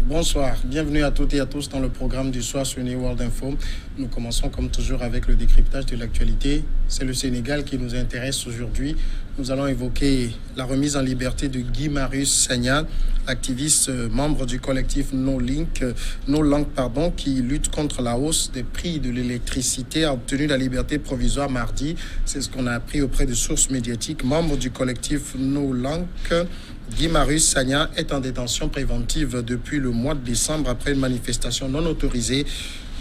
Bonsoir, bienvenue à toutes et à tous dans le programme du soir sur New World Info. Nous commençons comme toujours avec le décryptage de l'actualité. C'est le Sénégal qui nous intéresse aujourd'hui. Nous allons évoquer la remise en liberté de Guy Marius Sagna, activiste membre du collectif No Langue, qui lutte contre la hausse des prix de l'électricité, a obtenu la liberté provisoire mardi. C'est ce qu'on a appris auprès de sources médiatiques. Membre du collectif No Langue, Guy Marius Sagna est en détention préventive depuis le mois de décembre après une manifestation non autorisée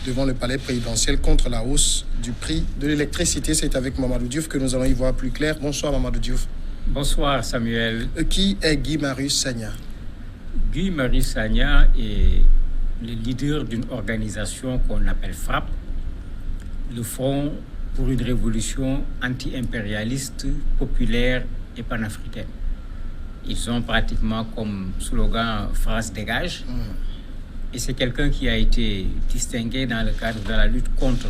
devant le palais présidentiel contre la hausse du prix de l'électricité. C'est avec Mamadou Diouf que nous allons y voir plus clair. Bonsoir Mamadou Diouf. Bonsoir Samuel. Qui est Guy Marius Sagna? Guy Marius Sagna est le leader d'une organisation qu'on appelle FRAPP, le Front pour une révolution anti-impérialiste, populaire et panafricaine. Ils ont pratiquement comme slogan « France dégage ». Et c'est quelqu'un qui a été distingué dans le cadre de la lutte contre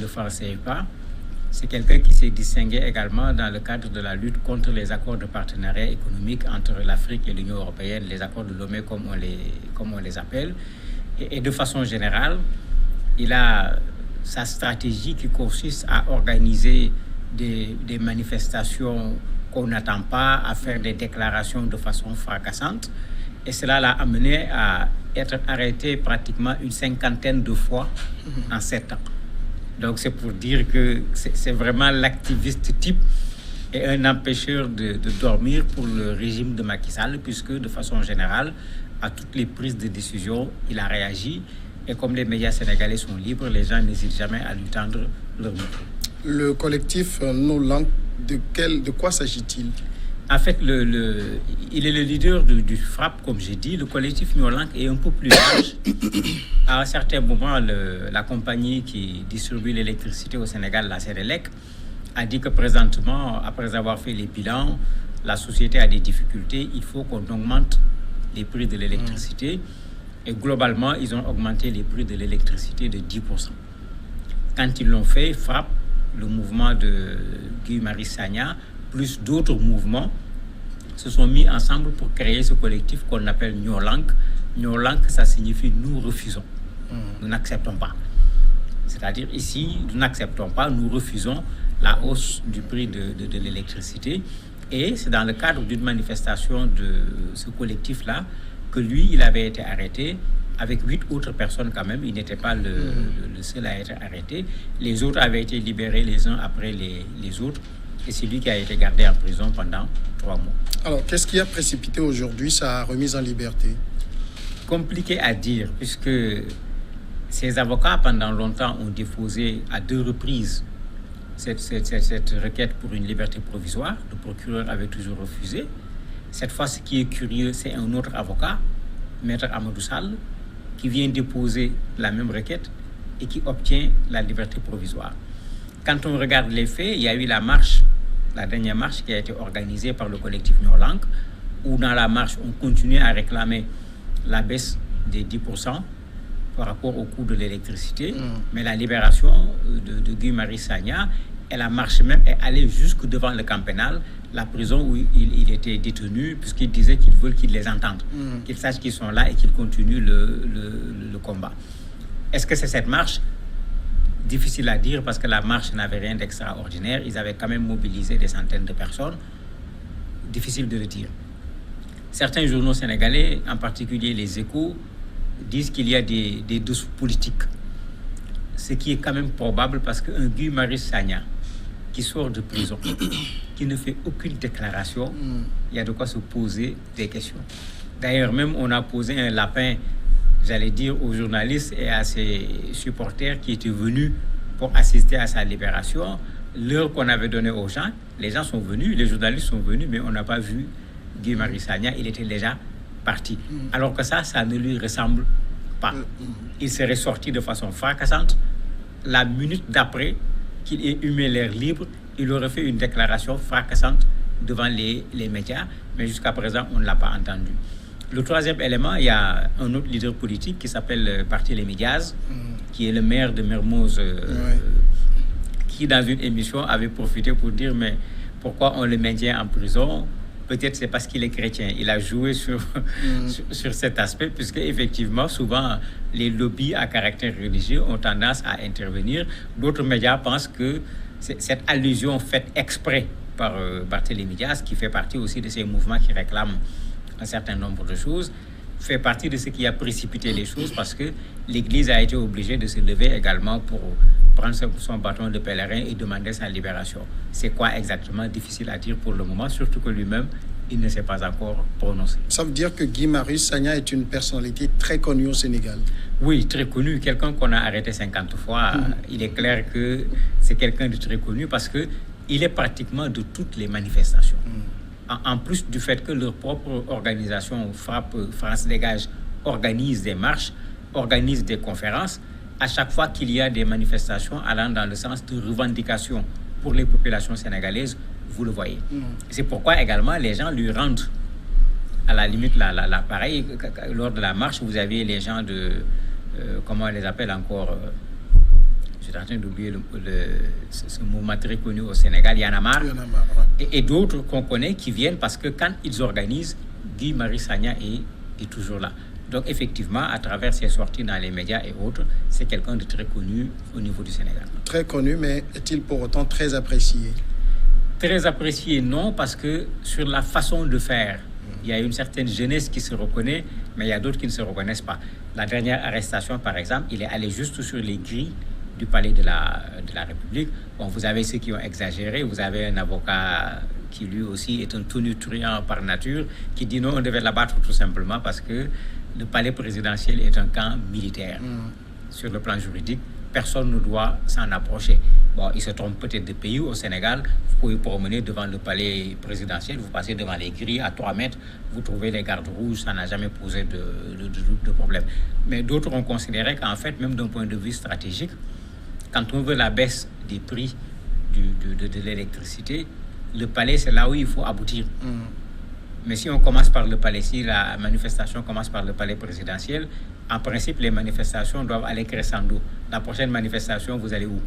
le franc CFA. C'est quelqu'un qui s'est distingué également dans le cadre de la lutte contre les accords de partenariat économique entre l'Afrique et l'Union européenne, les accords de Lomé comme on les appelle. Et de façon générale, il a sa stratégie qui consiste à organiser des manifestations qu'on n'attend pas, à faire des déclarations de façon fracassante. Et cela l'a amené à être arrêté pratiquement une 50aine de fois en 7 ans. Donc c'est pour dire que c'est vraiment l'activiste type et un empêcheur de dormir pour le régime de Macky Sall, puisque de façon générale, à toutes les prises de décision, il a réagi. Et comme les médias sénégalais sont libres, les gens n'hésitent jamais à lui tendre leur micro. Le collectif No Langue, de quoi s'agit-il? En fait, il est le leader du FRAPP, comme j'ai dit. Le collectif No Langue est un peu plus large. À un certain moment, la compagnie qui distribue l'électricité au Sénégal, la Sénélec, a dit que présentement, après avoir fait les bilans, la société a des difficultés. Il faut qu'on augmente les prix de l'électricité. Et globalement, ils ont augmenté les prix de l'électricité de 10%. Quand ils l'ont fait, FRAPP, le mouvement de Guy Marius Sagna, plus d'autres mouvements, se sont mis ensemble pour créer ce collectif qu'on appelle No Langue. No Langue, ça signifie « nous refusons ». Nous n'acceptons pas. C'est-à-dire ici, nous n'acceptons pas, nous refusons la hausse du prix de l'électricité. Et c'est dans le cadre d'une manifestation de ce collectif-là que lui, il avait été arrêté avec 8 autres personnes quand même. Il n'était pas le seul à être arrêté. Les autres avaient été libérés les uns après les autres. Et c'est lui qui a été gardé en prison pendant 3 mois. Alors, qu'est-ce qui a précipité aujourd'hui sa remise en liberté? Compliqué à dire, puisque ses avocats, pendant longtemps, ont déposé à 2 reprises cette requête pour une liberté provisoire. Le procureur avait toujours refusé. Cette fois, ce qui est curieux, c'est un autre avocat, Maître Amadou Sall, qui vient déposer la même requête et qui obtient la liberté provisoire. Quand on regarde les faits, il y a eu la dernière marche qui a été organisée par le collectif No Langue, où dans la marche, on continuait à réclamer la baisse des 10% par rapport au coût de l'électricité, mais la libération de Guy Marius Sagna, et la marche même est allée jusque devant le camp pénal, la prison où il était détenu, puisqu'ils disaient qu'ils veulent qu'ils les entendent, qu'ils sachent qu'ils sont là et qu'ils continuent le combat. Est-ce que c'est cette marche? Difficile à dire parce que la marche n'avait rien d'extraordinaire. Ils avaient quand même mobilisé des centaines de personnes. Difficile de le dire. Certains journaux sénégalais, en particulier les Échos, disent qu'il y a des dessous politiques. Ce qui est quand même probable parce qu'un Guy Marius Sagna qui sort de prison, qui ne fait aucune déclaration, il y a de quoi se poser des questions. D'ailleurs, même on a posé un lapin, j'allais dire, aux journalistes et à ses supporters qui étaient venus pour assister à sa libération. L'heure qu'on avait donnée aux gens, les gens sont venus, les journalistes sont venus, mais on n'a pas vu Guy Marius Sagna, il était déjà parti. Alors que ça ne lui ressemble pas. Il serait sorti de façon fracassante. La minute d'après qu'il ait humé l'air libre, il aurait fait une déclaration fracassante devant les médias, mais jusqu'à présent, on ne l'a pas entendu. Le troisième élément, il y a un autre leader politique qui s'appelle Barthélémy Diaz, qui est le maire de Mermoz, qui dans une émission avait profité pour dire mais pourquoi on le maintient en prison? peut-être c'est parce qu'il est chrétien. Il a joué sur cet aspect, puisque effectivement, souvent, les lobbies à caractère religieux ont tendance à intervenir. D'autres médias pensent que cette allusion faite exprès par Barthélémy Dias, qui fait partie aussi de ces mouvements qui réclament un certain nombre de choses, fait partie de ce qui a précipité les choses, parce que l'Église a été obligée de se lever également pour prendre son bâton de pèlerin et demander sa libération. C'est quoi exactement? Difficile à dire pour le moment, surtout que lui-même, il ne s'est pas encore prononcé. Ça veut dire que Guy Marius Sagna est une personnalité très connue au Sénégal? Oui, très connu. Quelqu'un qu'on a arrêté 50 fois. Il est clair que c'est quelqu'un de très connu parce qu'il est pratiquement de toutes les manifestations. En plus du fait que leur propre organisation Frappe France Dégage organise des marches, organise des conférences, à chaque fois qu'il y a des manifestations allant dans le sens de revendication pour les populations sénégalaises, vous le voyez. C'est pourquoi également les gens lui rendent à la limite l'appareil. Lors de la marche, vous avez les gens de... comment on les appelle encore je suis en train d'oublier ce mouvement très connu au Sénégal, Y en a marre. Et d'autres qu'on connaît qui viennent parce que quand ils organisent, Guy Marius Sagna est toujours là. Donc effectivement, à travers ses sorties dans les médias et autres, c'est quelqu'un de très connu au niveau du Sénégal. Très connu, mais est-il pour autant très apprécié? Très apprécié, non, parce que sur la façon de faire, il y a une certaine jeunesse qui se reconnaît, mais il y a d'autres qui ne se reconnaissent pas. La dernière arrestation, par exemple, il est allé juste sur les grilles du palais de la République. Bon, vous avez ceux qui ont exagéré, vous avez un avocat qui lui aussi est un tonitruant par nature, qui dit non, on devait l'abattre tout simplement parce que le palais présidentiel est un camp militaire. Sur le plan juridique, personne ne doit s'en approcher. Bon, il se trompe peut-être de pays. Au Sénégal, vous pouvez promener devant le palais présidentiel, vous passez devant les grilles à 3 mètres, vous trouvez les gardes rouges, ça n'a jamais posé de problème. Mais d'autres ont considéré qu'en fait, même d'un point de vue stratégique, quand on veut la baisse des prix de l'électricité, le palais, c'est là où il faut aboutir. Mais si on commence par le palais, si la manifestation commence par le palais présidentiel, en principe, les manifestations doivent aller crescendo. La prochaine manifestation, vous allez où?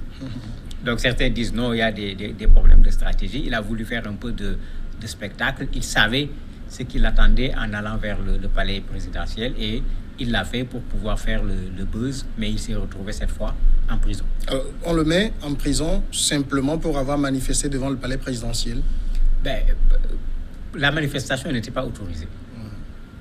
Donc certains disent non, il y a des problèmes de stratégie. Il a voulu faire un peu de spectacle. Il savait ce qu'il attendait en allant vers le palais présidentiel et il l'a fait pour pouvoir faire le buzz, mais il s'est retrouvé cette fois en prison. On le met en prison simplement pour avoir manifesté devant le palais présidentiel? La manifestation n'était pas autorisée.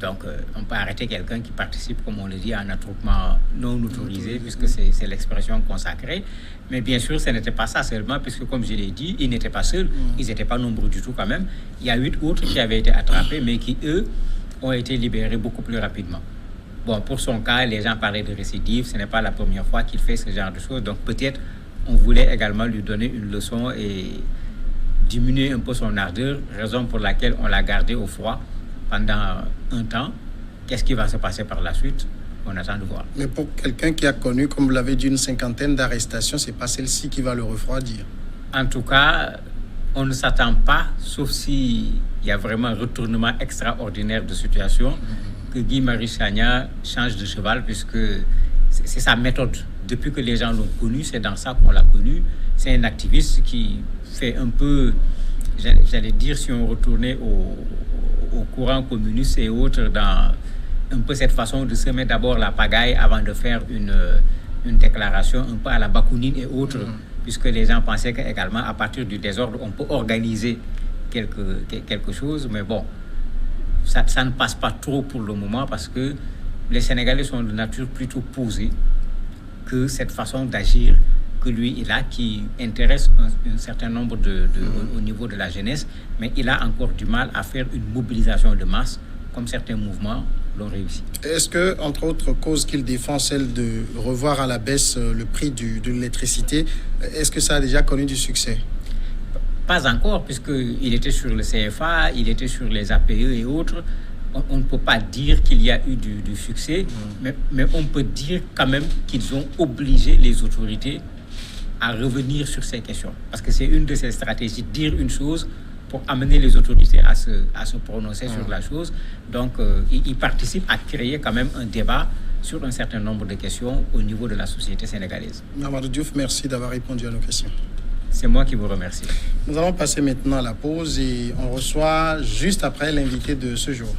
Donc, on peut arrêter quelqu'un qui participe, comme on le dit, à un attroupement non autorisé, puisque c'est l'expression consacrée. Mais bien sûr, ce n'était pas ça seulement, puisque, comme je l'ai dit, ils n'étaient pas seuls. Ils n'étaient pas nombreux du tout quand même. Il y a 8 autres qui avaient été attrapés, mais qui, eux, ont été libérés beaucoup plus rapidement. Bon, pour son cas, les gens parlaient de récidive. Ce n'est pas la première fois qu'il fait ce genre de choses. Donc, peut-être, on voulait également lui donner une leçon et diminuer un peu son ardeur, raison pour laquelle on l'a gardé au froid pendant un temps. Qu'est-ce qui va se passer par la suite? On attend de voir. Mais pour quelqu'un qui a connu, comme vous l'avez dit, une 50aine d'arrestations, c'est pas celle-ci qui va le refroidir. En tout cas, on ne s'attend pas, sauf s'il y a vraiment un retournement extraordinaire de situation, que Guy Marius Sagna change de cheval, puisque c'est sa méthode. Depuis que les gens l'ont connu, c'est dans ça qu'on l'a connu. C'est un activiste qui fait un peu, j'allais dire, si on retournait au courant communiste et autres, dans un peu cette façon de semer d'abord la pagaille avant de faire une déclaration un peu à la Bakounine et autres, puisque les gens pensaient qu'également, à partir du désordre, on peut organiser quelque chose. Mais bon, ça ne passe pas trop pour le moment parce que les Sénégalais sont de nature plutôt posée que cette façon d'agir que lui, il a, qui intéresse un certain nombre au niveau de la jeunesse, mais il a encore du mal à faire une mobilisation de masse, comme certains mouvements l'ont réussi. Est-ce que, entre autres causes qu'il défend, celle de revoir à la baisse le prix de l'électricité, est-ce que ça a déjà connu du succès? Pas encore, puisqu'il était sur le CFA, il était sur les APE et autres. On ne peut pas dire qu'il y a eu du succès, mais on peut dire quand même qu'ils ont obligé les autorités à revenir sur ces questions. Parce que c'est une de ces stratégies, dire une chose pour amener les autorités à se prononcer sur la chose. Donc, il participe à créer quand même un débat sur un certain nombre de questions au niveau de la société sénégalaise. Mamadou Diouf, merci d'avoir répondu à nos questions. C'est moi qui vous remercie. Nous allons passer maintenant à la pause et on reçoit juste après l'invité de ce jour.